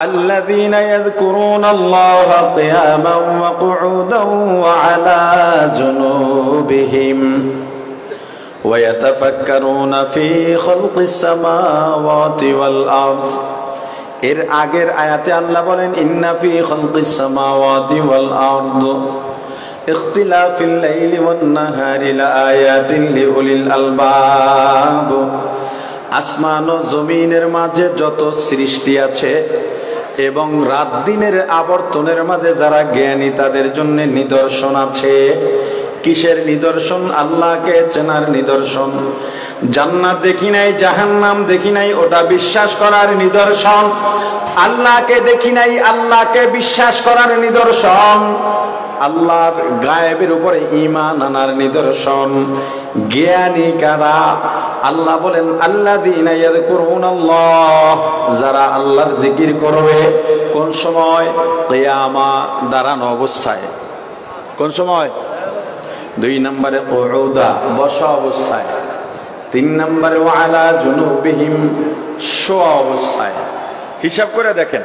الذين يذكرون الله قياما وقعودا وعلى جنوبهم ويتفكرون في خلق السماوات والأرض এর আগের আয়াতে আল্লাহ বলেন ইন্না ফি খালকিস সামাওয়াতি ওয়াল আরদ ইখতিলাফিল লাইলি ওয়ান নাহারি লাআয়াতিন লিউলিল আলবাব। আসমান ও জমিনের মাঝে যত সৃষ্টি আছে এবং রাত দিনের আবর্তনের মাঝে যারা জ্ঞানী তাদের জন্য নিদর্শন আছে। কিসের নিদর্শন? আল্লাহকে চেনার নিদর্শন। জান্নাত দেখি নাই, জাহান্নাম দেখি নাই, ওটা বিশ্বাস করার নিদর্শন। আল্লাহকে দেখি নাই, আল্লাহকে বিশ্বাস করার নিদর্শন। আল্লাহর গায়েবের উপরে ঈমান আনার নিদর্শন। জ্ঞানী কারা? আল্লাহ বলেন আল্লাযীনা ইয়াযকুরুনাল্লাহ, যারা আল্লাহর জিকির করবে। কোন সময়? কিয়ামা, দাঁড়ানো অবস্থায়। কোন সময়? 2 নম্বরে কুউদা, বসা অবস্থায়। 3 নম্বরে ওয়ালা জুনুবিহিম, শোয়া অবস্থায়। হিসাব করে দেখেন,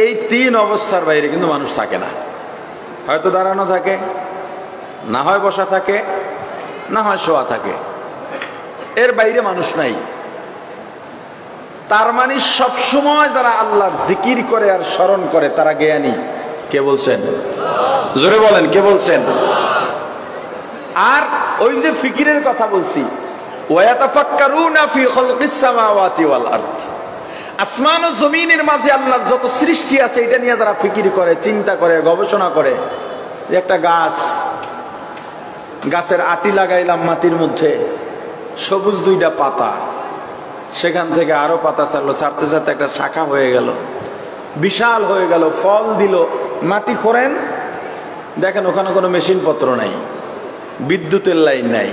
এই 3 অবস্থার বাইরে কিন্তু মানুষ থাকে না। হয়তো দাঁড়ানো থাকে, না হয় বসা থাকে, না হয় শোয়া থাকে, এর বাইরে মানুষ নাই। তার মানে সবসময় যারা আল্লাহর জিকির করে আর স্মরণ করে তারা জ্ঞানী। কে বলছেন? জোরে বলেন, কে বলছেন? আর ওই যে ফিকিরের কথা বলছি, ওয়ায়াতাফাক্কারুনা ফি খালকিস সামাওয়াতি ওয়াল আরদ, আসমান ও জমিনের মাঝে আল্লাহর যত সৃষ্টি আছে এটা নিয়ে যারা ফিকির করে, চিন্তা করে, গবেষণা করে। একটা গাছ, গাছের আটি লাগাইলাম মাটির মধ্যে, সবুজ 2টা পাতা, সেখান থেকে আরো পাতা ছাড়লো, ছাড়তে ছাড়তে একটা শাখা হয়ে গেল, বিশাল হয়ে গেল, ফল দিল। মাটি খোঁড়েন, দেখেন ওখানে কোনো মেশিন পত্র নাই, বিদ্যুতের লাইন নাই,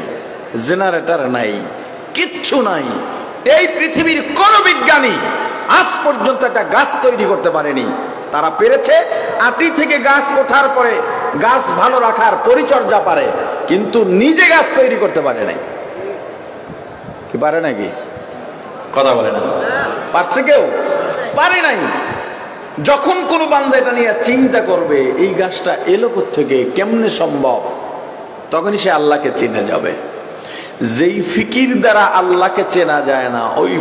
জেনারেটর নাই, কিচ্ছু নাই। এই পৃথিবীর কোন বিজ্ঞানী আজ পর্যন্ত একটা গাছ তৈরি করতে পারেনি। তারা পেরেছে আটি থেকে গাছ ওঠার পরে গাছ ভালো রাখার পরিচর্যা পারে, কিন্তু নিজে গাছ তৈরি করতে পারে নাই। কি পারে নাকি? কথা বলে না। পারছে কেউ? পারে নাই। যখন কোন বান্দা এটা নিয়ে চিন্তা করবে এই গাছটা এলো কোত্থেকে, কেমনে সম্ভব, তখনই সে আল্লাহকে চিনে যাবে। যেই ফিকির দ্বারা আল্লাহকে চেনা যায় না ওই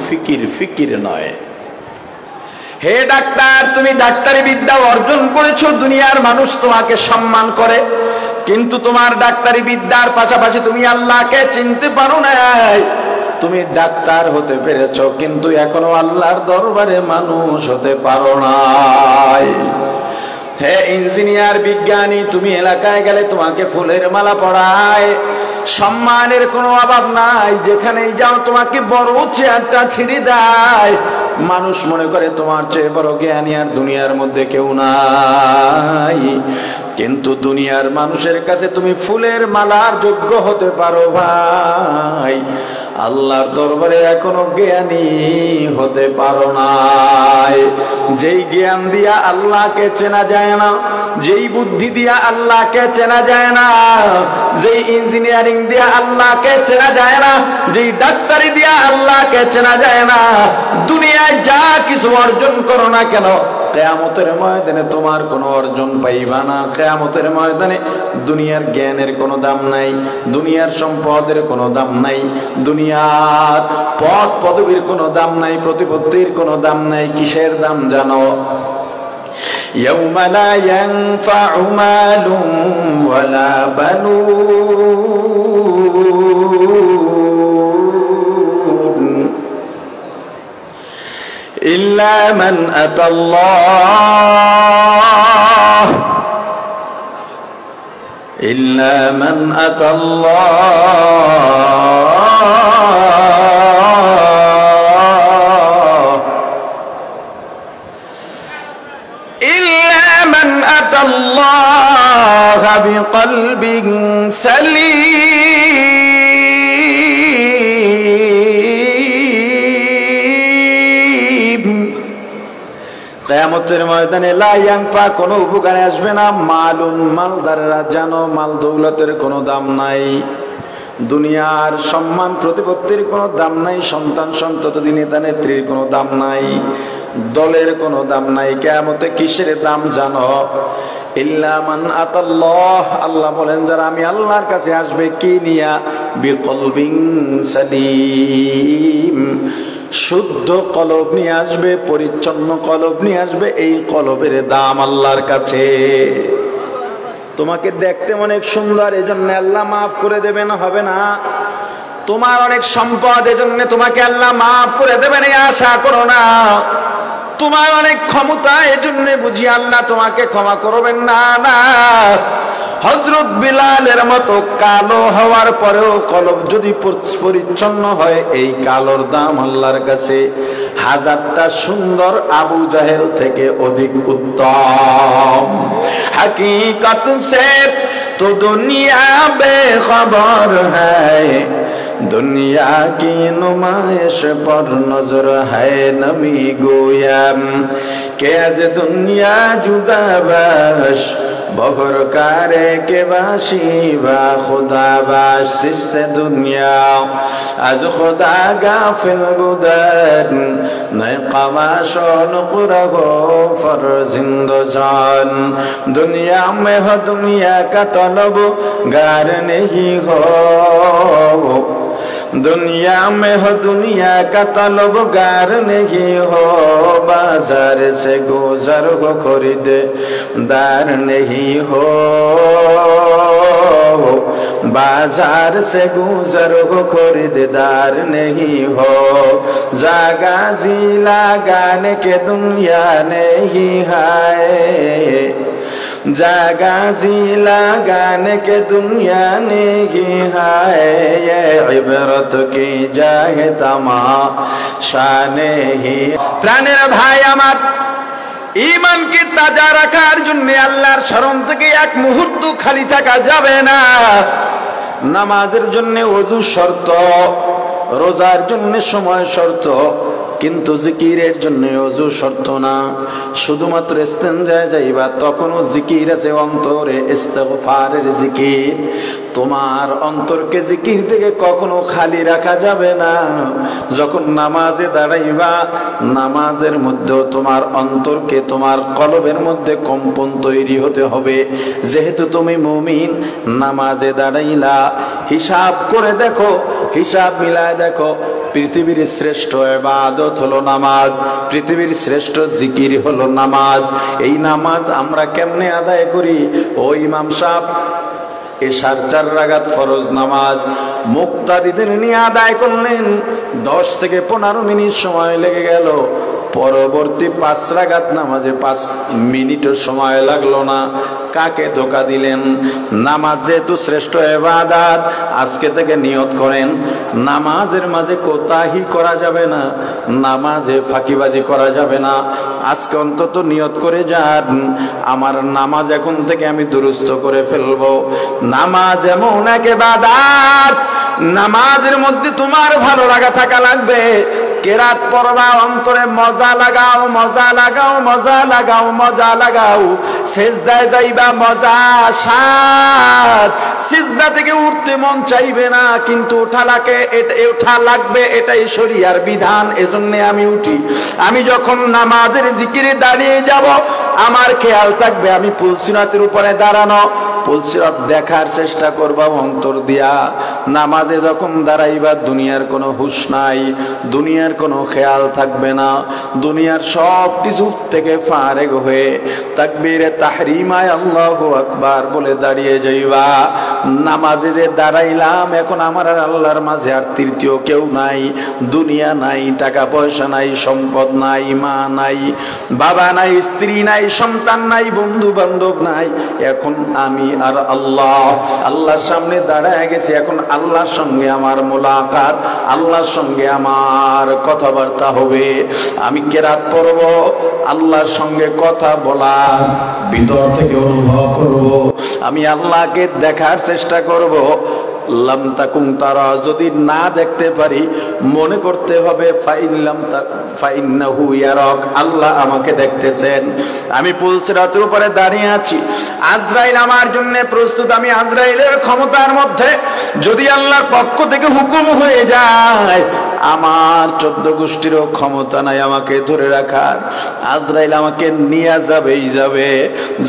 ফিকির নয়। হে ডাক্তার, তুমি ডাক্তারি বিদ্যা অর্জন করেছো, দুনিয়ার মানুষ তোমাকে সম্মান করে, কিন্তু তোমার ডাক্তারি বিদ্যার পাশাপাশি তুমি আল্লাহকে চিনতে পারো নাই। তুমি ডাক্তার হতে পেরেছো কিন্তু এখনো আল্লাহর দরবারে মানুষ হতে পারো নাই। হে ইঞ্জিনিয়ার, বিজ্ঞানী, তুমি এলাকায় গেলে তোমাকে ফুলের মালা পরায়, সম্মানের কোনো অভাব নাই। যেখানেই যাও তোমাকে বড় চেয়ারটা ছিঁড়ে দেয়। মানুষ মনে করে তোমার চেয়ে বড় জ্ঞানী আর দুনিয়ার মধ্যে কেউ নাই, কিন্তু দুনিয়ার মানুষের কাছে তুমি ফুলের মালার যোগ্য হতে পারো ভাই। আল্লাহর দরবারে এখনো জ্ঞানী হতে পারো নাই। যেই জ্ঞান দিয়া আল্লাহকে চেনা যায় না, যেই বুদ্ধি দিয়া আল্লাহকে চেনা যায় না, যেই ইঞ্জিনিয়ারিং দিয়া আল্লাহকে চেনা যায় না, যেই ডাক্তারি দিয়া আল্লাহকে চেনা যায় না, দুনিয়ায় যা কিছু অর্জন করো না কেন কিয়ামতের ময়দানে তোমার কোনো অর্জন পাইবা না। কিয়ামতের ময়দানে দুনিয়ার জ্ঞানের কোনো দাম নাই, দুনিয়ার সম্পদের কোনো দাম নাই, দুনিয়ার পদ পদবীর কোনো দাম নাই, প্রতিপত্তির কোনো দাম নাই। কিসের দাম জানো? ইয়াউমা লা ইয়ানফাউ মালুন ওয়ালা বানুন ইল্লা মান আতাল্লাহ إلا من أتى الله بقلب سليم। কিয়ামতের ময়দানে লা ইয়ানফা, কোনো উপকারে আসবে না, মালুন, মালদাররা জানো মাল দৌলতের কোনো দাম নাই, দুনিয়ার সম্মান প্রতিপত্তির কোনো দাম নাই, সন্তান সন্ততি নেতা নেত্রীর কোনো দাম নাই, দলের কোনো দাম নাই। কিয়ামতে কিসের দাম জানো? ইল্লা মান আতাল্লাহ, আল্লাহ বলেন যারা আমি আল্লাহর কাছে আসবে কি নিয়া? বিকলবিন সালিম, শুদ্ধ কলব নিয়ে আসবে, পরিচ্ছন্ন কলব নিয়ে আসবে। এই কলবের দাম আল্লাহর কাছে। তোমাকে দেখতে অনেক সুন্দর, এজন্য আল্লাহ মাফ করে দেবেন, হবে না? তোমার অনেক সম্পদ, এজন্য তোমাকে আল্লাহ মাফ করে দেবেন এই আশা করো না। তোমার অনেক ক্ষমতা, এজন্য বুঝি আল্লাহ তোমাকে ক্ষমা করবেন না। না, হযরত বিলালের মতো কালো হওয়ার পরেও কলব যদি পরিচ্ছন্ন হয়, এই কালোর দাম আল্লাহর কাছে হাজারটা সুন্দর আবু জাহেল থেকে অধিক উত্তম। হकीकत से तो दुनिया बेखबर है, दुनिया की नुमाइश पर नजर है नबी गोयम के आज दुनिया जुदा बाश बहर कारे के बाशी बा खुदा बाश सिस्ते दुनिया आज खुदा गाफिल बुदन नए कमाशो नुकरहो फर जिंदजान दुनिया में हो दुनिया का तलब गार नहीं हो, दुनिया में हो दुनिया का तलबगार नहीं हो, बाजार से गुजर हो खरीददार नहीं हो, बाजार से गुजर हो खरीददार नहीं हो, जागा जी लगाने के दुनिया नहीं है, जागा जी लगाने के दुनिया नहीं है, ये इबरत की जाए तमाशा नहीं। प्राणेर भाई आमार, ঈমানকে তাজা রাখার জন্য আল্লাহর শরণ থেকে এক মুহূর্ত খালি থাকা যাবে না। নামাজের জন্য ওযু শর্ত, রোজার জন্য সময় শর্ত, কিন্তু জিকিরের জন্য ওযু শর্ত না। শুধুমাত্র ইস্তেনজায় যাইবা তখনও জিকির আছে অন্তরে, ইস্তিগফারের জিকির। তোমার অন্তরকে জিকির থেকে কখনো খালি রাখা যাবে না। যখন নামাজে দাঁড়াইবা, নামাজের মধ্যেও তোমার অন্তরকে, তোমার কলবের মধ্যে কম্পন তৈরি হতে হবে। যেহেতু তুমি মুমিন, নামাজে দাঁড়াইলা, হিসাব করে দেখো, হিসাব মিলায় দেখো, পৃথিবীর শ্রেষ্ঠ ইবাদত হলো নামাজ, পৃথিবীর শ্রেষ্ঠ জিকির হলো নামাজ। এই নামাজ আমরা কেমনে আদায় করি? ও ইমাম সাহেব, এশার 4 রাকাত ফরজ নামাজ মুক্তাদিদের নিয়ে আদায় করলেন, 10 থেকে 15 মিনিট সময় লেগে গেল। পরবর্তী 5 রাকাত নামাজে 5 মিনিটও সময় লাগলো না। কাকে ধোঁকা দিলেন? নামাজ যেহেতু শ্রেষ্ঠ ইবাদত, আজকে থেকে নিয়ত করেন নামাজের মাঝে কোতাহি করা যাবে না, নামাজে ফাঁকিবাজি করা যাবে না। আজকে অন্তত নিয়ত করে যান, আমার নামাজ এখন থেকে আমি দুরুস্ত করে ফেলবো। নামাজ এমন এক ইবাদত, নামাজের মধ্যে তোমার ভালো লাগা থাকা লাগবে। কেরাত পড়বা, অন্তরে মজা লাগাও, মজা লাগাও, মজা লাগাও, মজা লাগাও। সিজদায় যাইবা, মজা স্বাদ, সিজদা থেকে উঠতে মন চাইবে না, কিন্তু ওঠা লাগবে, এটাই শরিয়ার বিধান। এজন্য আমি উঠি। আমি যখন নামাজের জিকিরে দাঁড়িয়ে যাব, আমার খেয়াল থাকবে আমি পুলসিরাতের উপরে দাঁড়ানো, পুলসিরাত দেখার চেষ্টা করবা অন্তর দিয়া। নামাজে যখন দাঁড়াইবা, দুনিয়ার কোনো হুঁশ নাই, দুনিয়ার কোনো খেয়াল থাকবে না, দুনিয়ার সব কিছু থেকে ফারেগ হয়ে তাকবীরে তাহরিমায় আল্লাহু আকবার বলে দাঁড়িয়ে যাইবা। নামাজে যে দাঁড়াইলাম, এখন আমার আর আল্লাহর মাঝে আর তৃতীয় কেউ নাই, দুনিয়া নাই, টাকা পয়সা নাই, সম্পদ নাই, মা নাই, বাবা নাই, স্ত্রী নাই, সন্তান নাই, বন্ধু বান্ধব নাই। এখন আমি আর আল্লাহ, আল্লাহর সামনে দাঁড়ায় গেছি। এখন আল্লাহর সঙ্গে আমার মোলাকাত, আল্লাহর সঙ্গে আমার কথাবার্তা হবে। আমি কেরাত পড়ব, আল্লাহর সঙ্গে কথা বলা ভিতর থেকে অনুভব করব। আমি আল্লাহকে দেখার চেষ্টা করব। লাম তাকুম তারা, যদি না দেখতে পারি মনে করতে হবে ফাইন্নাহু ইয়ারাক, আল্লাহ আমাকে দেখতেছেন। আমি পুলসিরাতের উপরে দাঁড়িয়ে আছি, আজরাইল আমার জন্য প্রস্তুত। আমি আজরাইলের ক্ষমতার মধ্যে যদি আল্লাহর পক্ষ থেকে হুকুম হয়ে যায়, আমার 14 গোষ্ঠীরও ক্ষমতা নাই আমাকে ধরে রাখার। আজরাইল আমাকে নিয়ে যাবেই যাবে।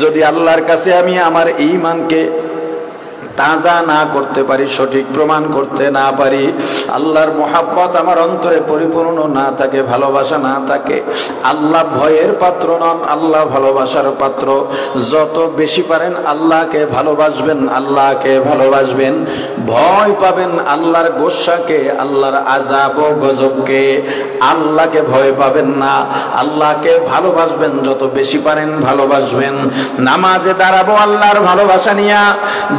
যদি আল্লাহর কাছে আমি আমার ঈমানকে তাজা না করতে পারি, সঠিক প্রমাণ করতে না পারি, আল্লাহর মোহাব্বত আমার অন্তরে পরিপূর্ণ না থাকে, ভালোবাসা না থাকে, আল্লাহ ভয়ের পাত্র নন, আল্লাহ ভালোবাসার পাত্র। যত বেশি পারেন আল্লাহকে ভালোবাসবেন, আল্লাহকে ভালোবাসবেন, ভয় পাবেন আল্লাহর গোসাকে, আল্লাহর আযাব ও গজবকে। আল্লাহকে ভয় পাবেন না, আল্লাহকে ভালোবাসবেন, যত বেশি পারেন ভালোবাসবেন। নামাজে দাঁড়াবো আল্লাহর ভালোবাসা নিয়া।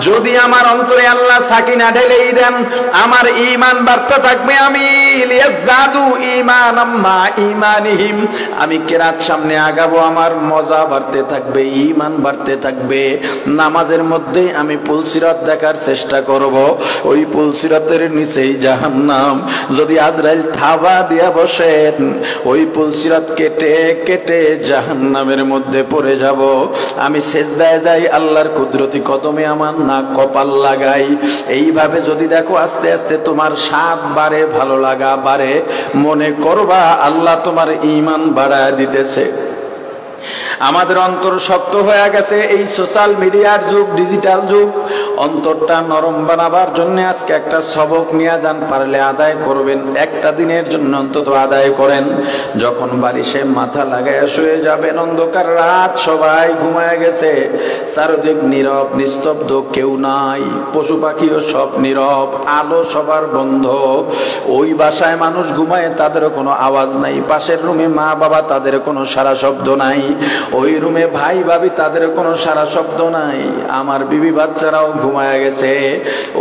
যদি আমার অন্তরে আল্লাহ সাকিনা ঢেলেই দেন, আমার ঈমান বাড়তে থাকবে। আমি লিয়াজদাদু ঈমানাম মা ঈমানিহিম, আমি কেরাত সামনে আগাবো, আমার মজা বাড়তে থাকবে, ঈমান বাড়তে থাকবে। নামাজের মধ্যে আমি পুলসিরাত দেখার চেষ্টা করব, ওই পুলসিরাতের নিচেই জাহান্নাম। যদি আজরাইল থাবা দিয়া বসেন, ওই পুলসিরাত কেটে কেটে জাহান্নামের মধ্যে পড়ে যাব। আমি সেজদায় যাই, আল্লাহর কুদরতি কদমে আমার নাক কপাল লাগাই। এইভাবে যদি দেখো আস্তে আস্তে তোমার স্বাদ বাড়ে, ভালো লাগা বাড়ে, মনে করবা আল্লাহ তোমার ঈমান বাড়ায় দিতেছে। আমাদের অন্তর শক্ত হয়ে গেছে, এই সোশ্যাল মিডিয়ার যুগ, ডিজিটাল যুগ। অন্তরটা নরম বানাবার জন্য আজকে একটা সবক নিয়ে যান, পারলে আদায় করবেন, একটা দিনের জন্য অন্তত আদায় করেন। যখন বালিশে মাথা লাগায় শুয়ে যাবেন, অন্ধকার রাত, সবাই ঘুমায় গেছে, চারদিক নীরব নিস্তব্ধ, কেউ নাই, পশু পাখিও সব নীরব, আলো সবার বন্ধ। ওই বাসায় মানুষ ঘুমায়, তাদেরও কোনো আওয়াজ নাই। পাশের রুমে মা বাবা, তাদের কোনো সারা শব্দ নাই। ওই রুমে ভাই ভাবি, তাদের কোনো সারা শব্দ নাই। আমার বিবি বাচ্চারাও ঘুমায় গেছে।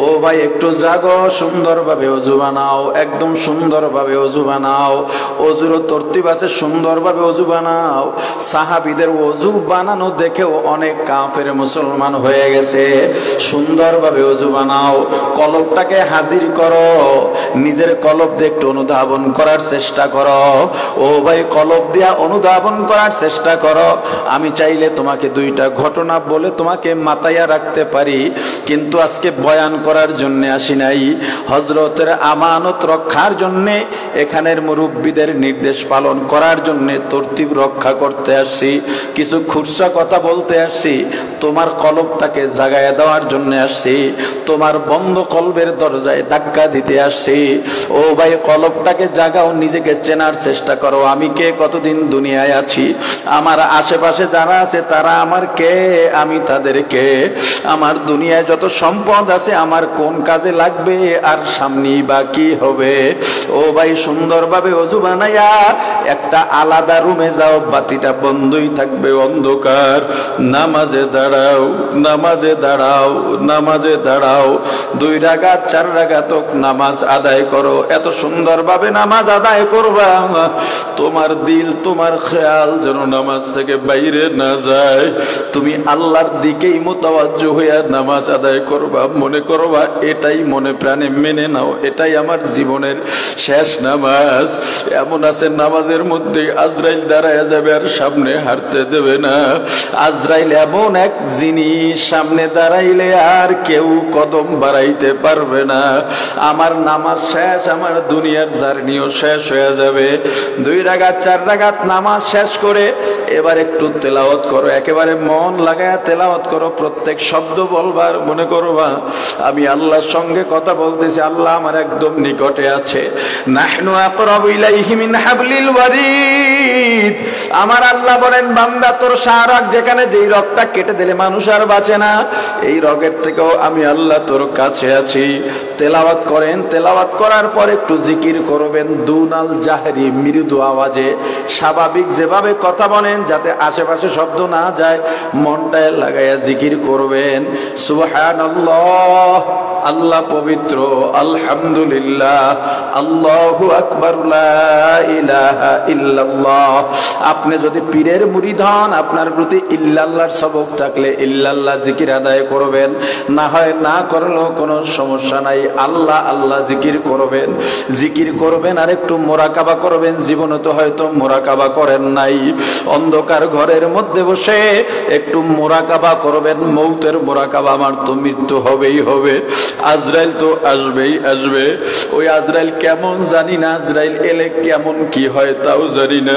ও ভাই একটু জাগো, সুন্দরভাবে ওযু বানাও, একদম সুন্দরভাবে ওযু বানাও। ওযুর তরতিব আছে, সুন্দরভাবে ওযু বানাও। সাহাবীদের ওযু বানানো দেখেও অনেক কাফের মুসলমান হয়ে গেছে। সুন্দরভাবে ওযু বানাও, কলবটাকে হাজির করো, নিজের কলব দিয়ে একটু অনুধাবন করার চেষ্টা করো। ও ভাই কলব দিয়া অনুধাবন করার চেষ্টা করো। আমি চাইলে তোমাকে দুইটা ঘটনা বলে তোমাকে মাথায় রাখতে পারি, কিন্তু আজকে বয়ান করার জন্য আসি নাই, হযরতের আমানত রক্ষার জন্য, এখানের মুরব্বীদের নির্দেশ পালন করার জন্য, তরতিব রক্ষা করতে আসছি, কিছু খুরসা কথা বলতে আসছি, তোমার কলবটাকে জাগায় দেওয়ার জন্য আসছি, তোমার বন্ধ কলবের দরজায় ধাক্কা দিতে আসছি। ও ভাই কলবটাকে জাগাও, নিজেকে চেনার চেষ্টা করো। আমি কে, কতদিন দুনিয়ায় আছি, আমার আশেপাশে যারা আছে তারা আমার কে, আমি তাদের কে, আমার দুনিয়ায় যত সম্পদ আছে আমার কোন কাজে লাগবে, আর সামনেই বা কি হবে। ও ভাই সুন্দরভাবে ওযু বানাইয়া একটা আলাদা রুমে যাও, বাতিটা বন্ধই থাকবে, অন্ধকার। নামাজে দাঁড়াও, নামাজে দাঁড়াও, নামাজে দাঁড়াও। 2 রাকাত 4 রাকাত নামাজ আদায় করো। এত সুন্দরভাবে নামাজ আদায় করবা, তোমার দিল, তোমার খেয়াল যেন নামাজ থেকে বাইরে না যায়। তুমি আল্লাহর দিকেই মুতাওয়াজ্জু হইয়া নামাজ আদায় করবা, মনে করবা এটাই মনে প্রাণে মেনে নাও, এটাই আমার জীবনের শেষ নামাজ। এমন আছে নামাজের মধ্যে আজরাইল দাঁড়ায় যাবে আর সামনে হাঁটতে দেবে না। আজরাইল এমন এক জিনিস, সামনে দাঁড়াইলে আর কেউ কদম বাড়াইতে পারবে না। আমার নামাজ শেষ, আমার দুনিয়ার জার্নিও শেষ হয়ে যাবে। 2 রাকাত 4 রাকাত নামাজ শেষ করে এবার একটু তেলাওয়াত করো, একেবারে মন লাগায়া তেলাওয়াত করো। প্রত্যেক শব্দ বলবার মনে করবা আমি আল্লাহর সঙ্গে কথা বলতেছি, আল্লাহ আমার একদম নিকটে আছে। নাহনু আকরাবু ইলাইহি মিন হাবলিল ওয়ারিদ। আমার আল্লাহ বলেন বান্দা তোর শাহরগ, যেখানে যেই রগটা কেটে দিলে মানুষ আর বাঁচে না, এই রগের থেকেও আমি আল্লাহ তোর কাছে আছি। তেলাওয়াত করেন, তেলাওয়াত করার পর একটু জিকির করবেন, দুনাল জাহরি, মৃদু আওয়াজে, স্বাভাবিক যেভাবে কথা বলেন, যাতে আশেপাশে শব্দ না যায়, মনটায় লাগাইয়া জিকির করবেন। সুবহানাল্লাহ, আল্লাহ পবিত্র, আলহামদুলিল্লাহ, আল্লাহু আকবার, লা ইলাহা ইল্লাল্লাহ। আপনি যদি পীরের মুরিদ হন, আপনার প্রতি ইল্লাল্লাহর সবক থাকলে ইল্লাল্লাহ জিকির আদায় করবেন, না হয় না করলেও কোনো সমস্যা নাই, আল্লাহ আল্লাহ জিকির করবেন, জিকির করবেন আর একটু মোরাকাবা করবেন। জীবনে তো হয়তো মোরাকাবা করেন নাই, অন্ধকার ঘরের মধ্যে বসে একটু মোরাকাবা করবেন। মৌতের মোরাকাবা, আমার তো মৃত্যু হবেই হবে, আজরাইল তো আসবেই আসবে। ওই আজরাইল কেমন জানি না, আজরাইল এলে কেমন কি হয় তাও জানি না।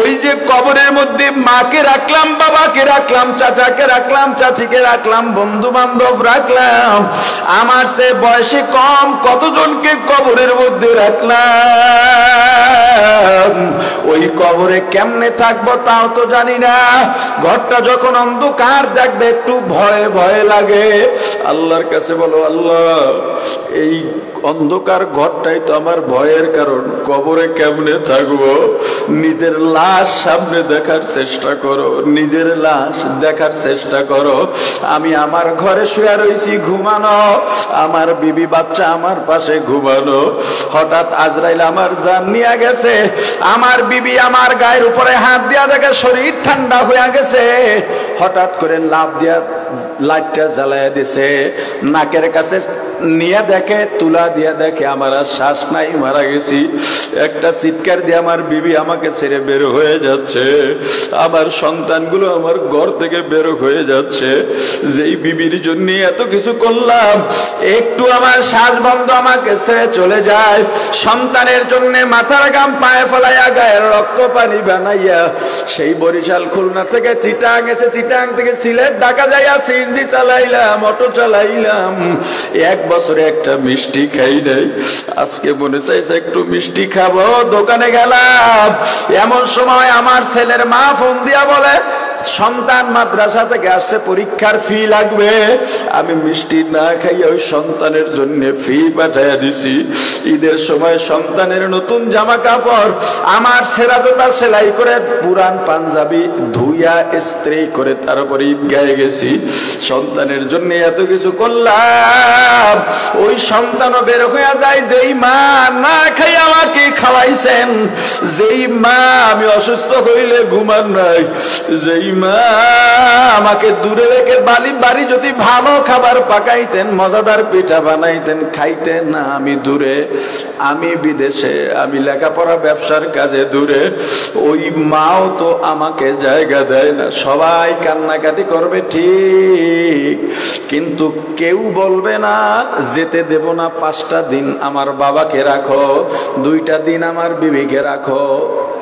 ওই যে কবরের মধ্যে মাকে রাখলাম, বাবাকে রাখলাম, চাচাকে রাখলাম, চাচিকে রাখলাম, বন্ধু বান্ধব রাখলাম, আমার সে বয়সে কম কতজনকে কবরের মধ্যে রাখলাম। ওই কবরে কেমনে থাকবো তাও তো জানি না। ঘরটা যখন অন্ধকার দেখবে একটু ভয়ে ভয়ে লাগে। আল্লাহর কাছে বলো, আল্লাহ এই অন্ধকার ঘরটাই তো আমার ভয়ের কারণ, কবরে কেমনে থাকবো। নিজের লাশ সামনে দেখার চেষ্টা করো, নিজের লাশ দেখার চেষ্টা করো। আমি আমার ঘরে শুয়ে রয়েছি ঘুমানো, আমার বিবি বাচ্চা আমার পাশে ঘুমানো। হঠাৎ আজরাইল আমার জান নিয়ে গেছে, আমার বিবি আমার গায়ের উপরে হাত দিয়া দেখে শরীর ঠান্ডা হয়ে গেছে। হঠাৎ করে লাফ দিয়া লাইটটা জ্বালাইয়া দিছে, নাকের কাছে নিয়ে দেখে, তুলা দিয়া দেখে আমার আর শ্বাস নাই, মারা গেছি। একটা চিৎকার দিয়ে আমার বিবি আমাকে ছেড়ে বের হয়ে যাচ্ছে, আমার সন্তানগুলো আমার ঘর থেকে বের হয়ে যাচ্ছে। যেই বিবির জন্য এত কিছু করলাম, একটু আমার শ্বাস বন্ধ, আমাকে ছেড়ে চলে যায়। সন্তানের জন্য মাথার গাম পায়ে ফেলাইয়া গায়ের রক্ত পানি বানাইয়া সেই বরিশাল খুলনা থেকে চিটাং গেছে, চিটাং থেকে সিলেট ঢাকা যাইয়া সিএনজি চালাইলাম, অটো চালাইলাম। 1 বছরে একটা মিষ্টি খাই নাই। আজকে মনে চাইছে একটু মিষ্টি খাবো, দোকানে গেলাম। এমন সময় আমার ছেলের মা ফোন দিয়া বলে, সন্তান মাদ্রাসা থেকে আসছে, পরীক্ষার ফি লাগবে। আমি মিষ্টি না খাইয়া ওই সন্তানের জন্য ফি পাঠাইয়া দিছি। ঈদের সময় সন্তানের নতুন জামা কাপড় আমার সেরা জোতা সেলাই করে, পুরান পাঞ্জাবি ধুইয়া ইস্ত্রি করে তারপরে ঈদগাহে গেছি। সন্তানের জন্য এত কিছু করলাম, ওই সন্তানও বের হইয়া যায়। যেই মা না খাই আমাকে খাওয়াইছেন, যেই মা আমি অসুস্থ হইলে ঘুমান নাই, যেই মা আমাকে দূরে রেখে বাড়ি যদি ভালো খাবার পাকাইতেন, মজাদার পিঠা বানাইতেন, খাইতেন না, আমি দূরে, আমি বিদেশে, আমি লেখাপড়া ব্যবসার কাজে দূরে। ওই মাও তো আমাকে জায়গা দেয় না। সবাই কান্নাকাটি করবে ঠিক, কিন্তু কেউ বলবে না যেতে দেব না। 5টা দিন আমার বাবাকে রাখো, 2টা দিন আমার বিবিকে রাখো,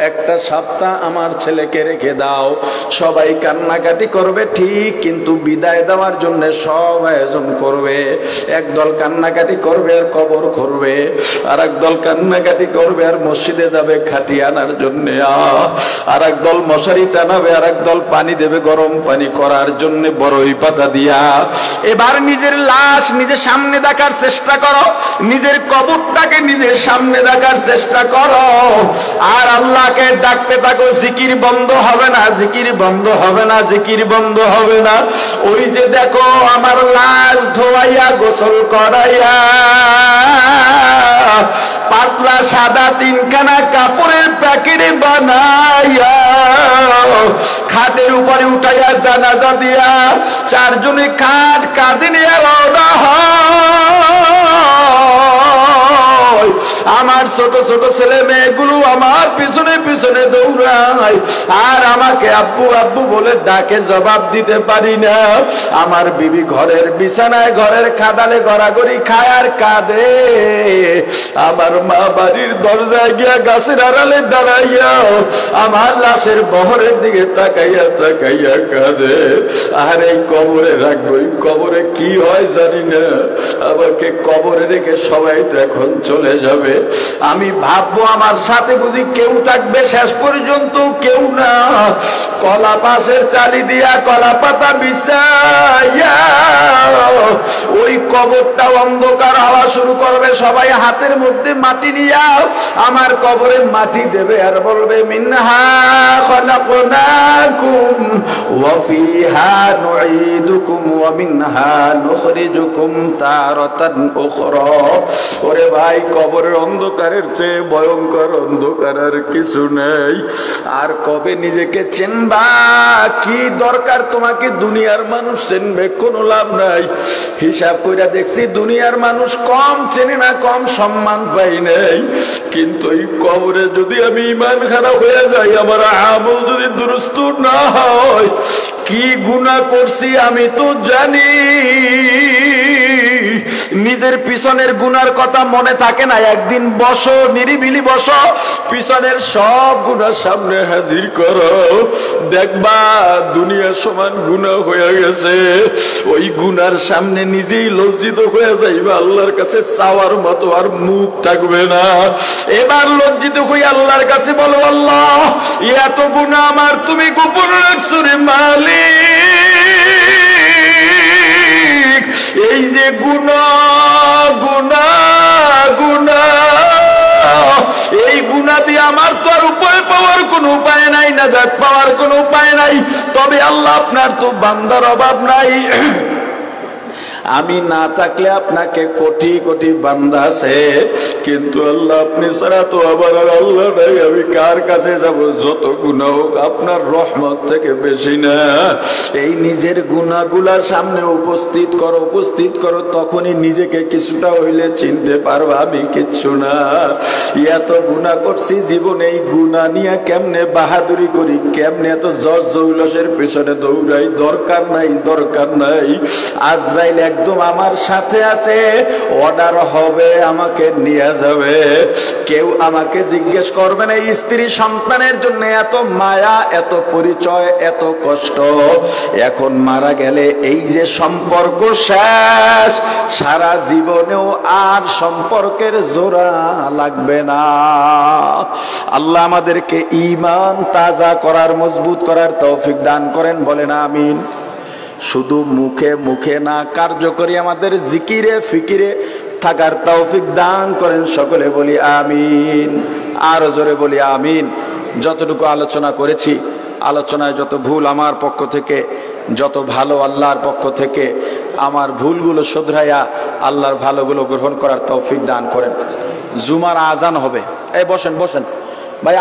1টা সপ্তাহ আমার ছেলেকে রেখে দাও। সবাই কান্নাকাটি করবে ঠিক, কিন্তু বিদায় দেওয়ার জন্য সব আয়োজন করবে। একদল কান্নাকাটি করবে আর কবর করবে, আর একদল কান্নাকাটি করবে আর মসজিদে যাবে খাটি আনার জন্য, আর একদল মশারি টানাবে, আর একদল পানি দেবে গরম পানি করার জন্য বড়ই পাতা দিয়া। এবার নিজের লাশ নিজের সামনে দেখার চেষ্টা করো, নিজের কবরটাকে নিজের সামনে দেখার চেষ্টা করো, আর আল্লাহকে ডাকতে থাকো। জিকির বন্ধ হবে না, জিকির বন্ধ হবে না, জিকির বন্ধ হবে না। ওই যে দেখো আমার লাশ ধোয়াইয়া গোসল করাইয়া পাতলা সাদা 3খানা কাপড়ের প্যাকেটে বানাইয়া খাটের উপরে উঠাইয়া জানাজা দিয়া 4 জনে খাট কাঁধে নিয়ে রওনা হয়। আমার ছোট ছোট ছেলে মেয়েগুলো আমার পিছনে পিছনে দৌড়ায়, আর আমাকে আব্বু আব্বু বলে ডাকে, জবাব দিতে পারি না। আমার বিবি ঘরের বিছানায় ঘরের খাদালে গড়াগড়ি খায় আর কাঁদে। আমার মা বাড়ির দরজায় গিয়া গাছের আড়ালে দাঁড়াইয়া আমার লাশের বহরের দিকে তাকাইয়া তাকাইয়া কাঁদে। আর এই কবরে রাখবো, কবরে কি হয় জানি না। আমাকে কবরে রেখে সবাই তো এখন চলে যাবে। আমি ভাববো আমার সাথে বুঝি কেউ থাকবে, শেষ পর্যন্ত কেউ না। কলা পাশের চালি দিয়া কলা পাতা বিছাইয়া ওই কবরটা অন্ধকার হওয়া শুরু করবে। সবাই হাতের মধ্যে মাটি নিয়া আমার কবরে মাটি দেবে আর বলবে, মিনহা খলাকনাকুম ওয়া ফিহা নুঈদুকুম ওয়া মিনহা নুখরিজুকুম তারাতান উখরা। ওরে ভাই, কবরের অন্ধকারের চেয়ে ভয়ঙ্কর অন্ধকার আর কিছু নেই। আর কবে নিজেকে চিনবা? কি দরকার তোমাকে? দুনিয়ার মানুষ চিনবে, কোনো লাভ নাই। হিসাব কইরা দেখছি দুনিয়ার মানুষ কম চেনে না, কম সম্মান পাই নাই। কিন্তু এই কবরে যদি আমি ঈমান খারাপ হয়ে যাই, আমার আমল যদি দুরুস্ত না হয়, কি গুনাহ করছি আমি তো জানি। নিজের পিছনের গুনার কথা মনে থাকে না, একদিন বসো, নিরিবিলি বসো, পিছনের সব গুনাহ সামনে হাজির করো, দেখবা দুনিয়ার সমান গুনাহ হয়ে গেছে। ওই গুনার সামনে নিজেই লজ্জিত হয়ে যাইবা, আল্লাহর কাছে চাওয়ার মতো আর মুখ থাকবে না। এবার লজ্জিত হয়ে আল্লাহর কাছে বলো, আল্লাহ এত গুনাহ আমার তুমি গোপন রাখছো রে মালিক। এই যে গুনাহ গুনাহ গুনাহ, এই গুনাহ দিয়ে আমার তো আর উপায় পাওয়ার কোনো উপায় নাই, নাজাত পাওয়ার কোনো উপায় নাই। তবে আল্লাহ আপনার তো বান্দার অভাব নাই, আমি না থাকলে আপনাকে কোটি কোটি বান্দা আছে, কিন্তু আল্লাহ আপনি ছাড়া তো আবার আর আল্লাহ নাই। আমি কার কাছে যাব? যত গুনাহ হোক আপনার রহমত থেকে বেশি না। এই নিজের গুনাহগুলার সামনে উপস্থিত করো, তখনই নিজেকে কিছুটা হইলে চিনতে পারবা আমি কিচ্ছু না। এত গুনাহ করছি জীবনে, এই গুনাহ নিয়ে কেমনে বাহাদুরি করি, কেমনে এত জজ জৌলসের পিছনে দৌড়াই, দরকার নাই। আজরাইল একদম আমার সাথে আছে, অর্ডার হবে আমাকে নিয়ে যাবে, কেউ আমাকে জিজ্ঞেস করবে না। স্ত্রী সন্তানের জন্য এত মায়া, এত পরিচয়, এত কষ্ট, এখন মারা গেলে এই যে সম্পর্ক শেষ, সারা জীবনেও আর সম্পর্কের জোড়া লাগবে না। আল্লাহ আমাদেরকে ঈমান তাজা করার, মজবুত করার তৌফিক দান করেন, বলেন আমিন। শুধু মুখে মুখে না, কার্যকরী আমাদের জিকিরে ফিকিরে থাকার তৌফিক দান করেন, সকলে বলি আমিন। আর জোরে বলি আমিন। যতটুকু আলোচনা করেছি, আলোচনায় যত ভুল আমার পক্ষ থেকে, যত ভালো আল্লাহর পক্ষ থেকে, আমার ভুলগুলো শুধরাইয়া আল্লাহর ভালোগুলো গ্রহণ করার তৌফিক দান করেন। জুমার আজান হবে, এই বসেন ভাই।